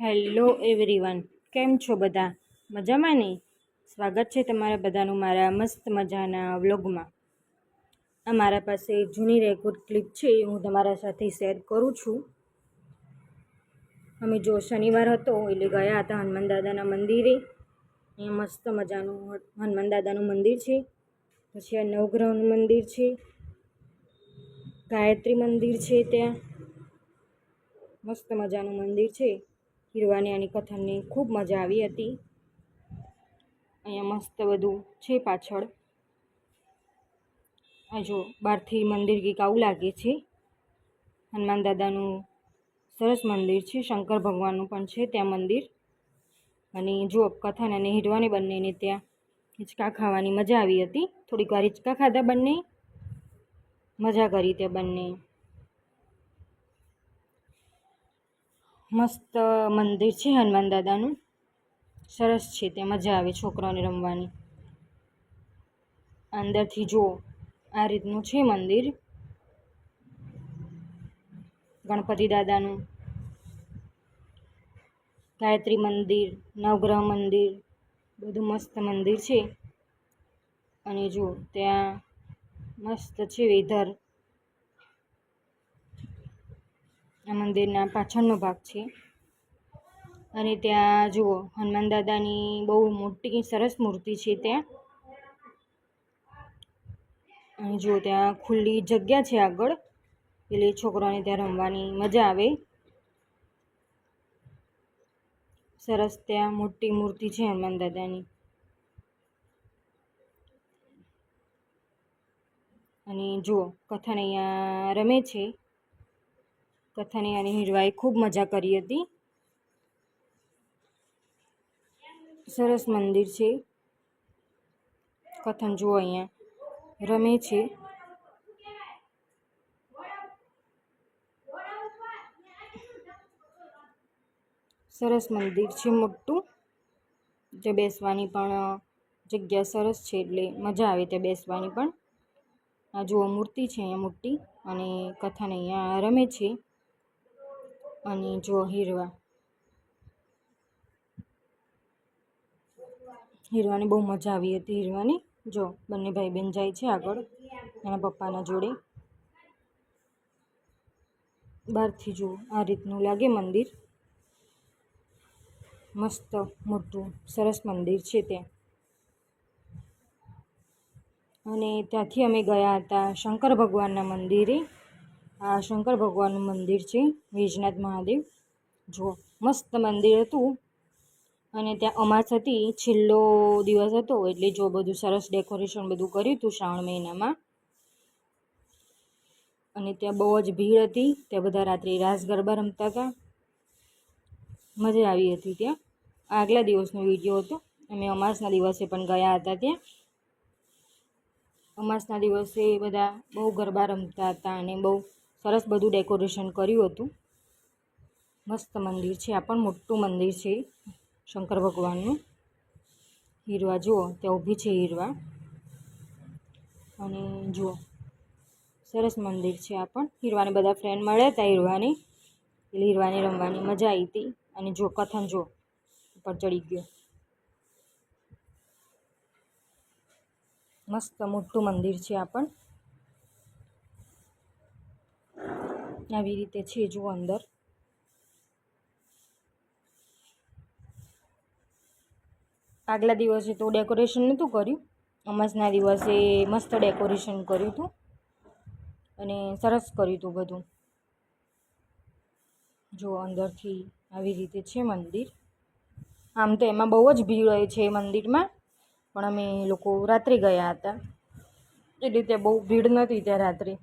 Hello everyone, કેમ છો બધા? મજામાં ને? સ્વાગત છે તમારા બધાનું મારા મસ્ત મજાના વ્લોગમાં. આ મારા પાસે જૂની રેકોર્ડ ક્લિપ છે, હું તમારા સાથે શેર કરું છું. અમે જો શનિવાર હતો એટલે ગયા હતા હનુમાન દાદાના મંદિરે. અહીંયા મસ્ત મજાનું હનુમાન દાદાનું મંદિર છે. પછી આ નવગ્રહનું મંદિર છે, ગાયત્રી મંદિર છે, ત્યાં મસ્ત મજાનું મંદિર છે. હીરવાની આની કથનની ખૂબ મજા આવી હતી. અહીંયા મસ્ત બધું છે પાછળ. આ જો બહારથી મંદિર કંઈક આવું લાગે છે. હનુમાન દાદાનું સરસ મંદિર છે, શંકર ભગવાનનું પણ છે ત્યાં મંદિર. અને જો કથન અને હીરવાની બંનેને ત્યાં હિંચકા ખાવાની મજા આવી હતી. થોડીક વાર હિંચકા ખાધા બંને, મજા કરી ત્યાં બંને. મસ્ત મંદિર છે હનુમાન દાદાનું, સરસ છે, ત્યાં મજા આવે છોકરાઓને રમવાની. અંદરથી જુઓ આ રીતનું છે મંદિર. ગણપતિ દાદાનું, ગાયત્રી મંદિર, નવગ્રહ મંદિર, બધું મસ્ત મંદિર છે. અને જુઓ ત્યાં મસ્ત છે વેધર. આ મંદિરના પાછળનો ભાગ છે. અને ત્યાં જુઓ હનુમાન દાદાની બહુ મોટી સરસ મૂર્તિ છે ત્યાં. અને જુઓ ત્યાં ખુલ્લી જગ્યા છે આગળ, એટલે છોકરાઓને ત્યાં રમવાની મજા આવે. સરસ ત્યાં મોટી મૂર્તિ છે હનુમાન દાદાની. અને જુઓ કથન અહીંયા રમે છે. કથને અને હીરવાએ ખૂબ મજા કરી હતી. સરસ મંદિર છે. કથન જુઓ અહીંયા રમે છે. સરસ મંદિર છે મોટું, જે બેસવાની પણ જગ્યા સરસ છે, એટલે મજા આવે ત્યાં બેસવાની પણ. આ જુઓ મૂર્તિ છે અહીંયા મોટી, અને કથન અહીંયા રમે છે. અને જુઓ હીરવાની બહુ મજા આવી હતી. હીરવાની જો બંને ભાઈ બહેન જાય છે આગળ એના પપ્પાના જોડે. બહારથી જુઓ આ રીતનું લાગે મંદિર. મસ્ત મોટું સરસ મંદિર છે ત્યાં. અને ત્યાંથી અમે ગયા હતા શંકર ભગવાનના મંદિરે. આ શંકર ભગવાનનું મંદિર છે, વૈજનાથ મહાદેવ. જુઓ મસ્ત મંદિર હતું. અને ત્યાં અમાસ હતી, છેલ્લો દિવસ હતો, એટલે જો બધું સરસ ડેકોરેશન બધું કર્યું હતું શ્રાવણ મહિનામાં. અને ત્યાં બહુ જ ભીડ હતી. ત્યાં બધા રાત્રે રાસ ગરબા રમતા હતા. મજા આવી હતી ત્યાં. આગલા દિવસનો વિડીયો હતો. અમે અમાસના દિવસે પણ ગયા હતા ત્યાં. અમાસના દિવસે બધા બહુ ગરબા રમતા હતા અને બહુ સરસ બધું ડેકોરેશન કર્યું હતું. મસ્ત મંદિર છે. આ પણ મોટું મંદિર છે શંકર ભગવાનનું. હીરવા જુઓ ત્યાં ઊભી છે હીરવા. અને જુઓ સરસ મંદિર છે આ પણ. હીરવાને બધા ફ્રેન્ડ મળ્યા હતા હીરવાને, એટલે હીરવાને રમવાની મજા આવી હતી. અને જો કથન જો ઉપર ચડી ગયો. મસ્ત મોટું મંદિર છે આ પણ. આવી રીતે છે જુઓ અંદર. આગલા દિવસે તો ડેકોરેશન નહોતું કર્યું, અમાસના દિવસે મસ્ત ડેકોરેશન કર્યું હતું અને સરસ કર્યું હતું બધું. જો અંદરથી આવી રીતે છે મંદિર. આમ તો એમાં બહુ જ ભીડ હોય છે મંદિરમાં, પણ અમે લોકો રાત્રે ગયા હતા એટલે ત્યાં બહુ ભીડ નહોતી ત્યાં રાત્રે.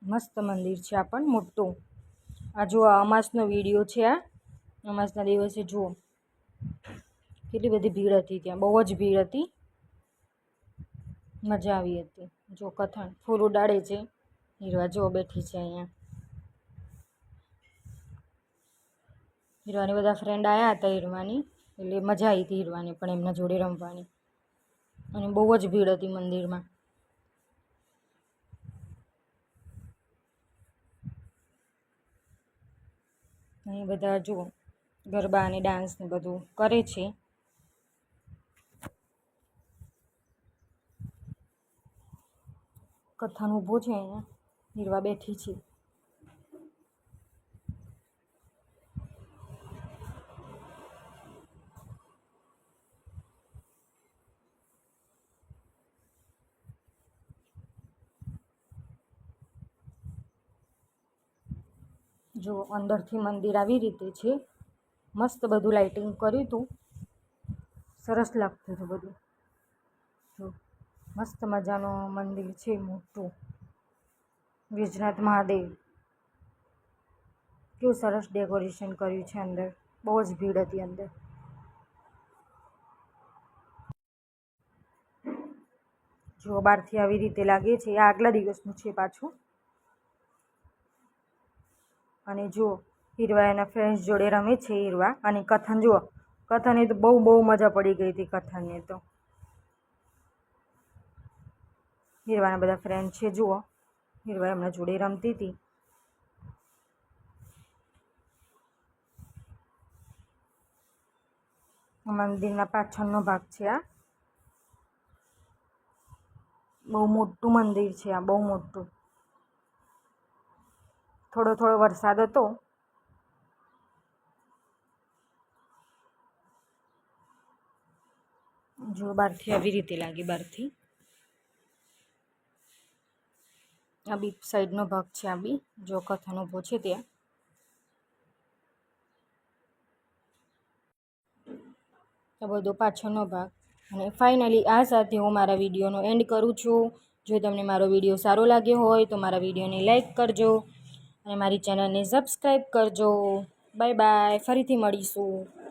મસ્ત મંદિર છે આ પણ મોટું. આ જો આ અમાસનો વિડીયો છે. આ અમાસના દિવસે જુઓ કેટલી બધી ભીડ હતી ત્યાં, બહુ જ ભીડ હતી. મજા આવી હતી. જો કથન ફૂલ ઉડાડે છે. હીરવા જો બેઠી છે અહીંયા. હીરવાની બધા ફ્રેન્ડ આવ્યા હતા હીરવાની, એટલે મજા આવી હતી હીરવાની પણ એમના જોડે રમવાની. અને બહુ જ ભીડ હતી મંદિરમાં. અહીં બધા જો ગરબા અને ડાન્સ ને બધું કરે છે. કથન ઊભો છે, અહીંયા હીરવા બેઠી છે. જો અંદરથી મંદિર આવી રીતે છે. મસ્ત બધું લાઇટિંગ કર્યું હતું, સરસ લાગતું હતું બધું. જો મસ્ત મજાનું મંદિર છે, મોટું વિજનાથ મહાદેવ. કેવું સરસ ડેકોરેશન કર્યું છે. અંદર બહુ જ ભીડ હતી અંદર. જો બહારથી આવી રીતે લાગે છે. આ આગલા દિવસનું છે પાછું. અને જુઓ હીરવા એના ફ્રેન્ડ્સ જોડે રમે છે હીરવા. અને કથન જુઓ, કથનને તો બહુ મજા પડી ગઈ હતી. કથનને તો હીરવાના બધા ફ્રેન્ડ છે. જુઓ હીરવા એમના જોડે રમતી હતી. મંદિરના પાછળનો ભાગ છે. આ બહુ મોટું મંદિર છે. આ બહુ મોટું. થોડો વરસાદ હતો. જો બહારથી આવી રીતે લાગે. બહારથી આ બી સાઈડનો ભાગ છે. આ બી જો કથન ઊભો છે ત્યાં. આ બધો પાછળનો ભાગ. અને ફાઇનલી આ સાથે હું મારા વિડીયોનો એન્ડ કરું છું. જો તમને મારો વિડીયો સારો લાગ્યો હોય તો મારા વિડીયોને લાઈક કરજો અને મારી ચેનલને સબસ્ક્રાઈબ કરજો. Bye bye. ફરીથી મળીશું.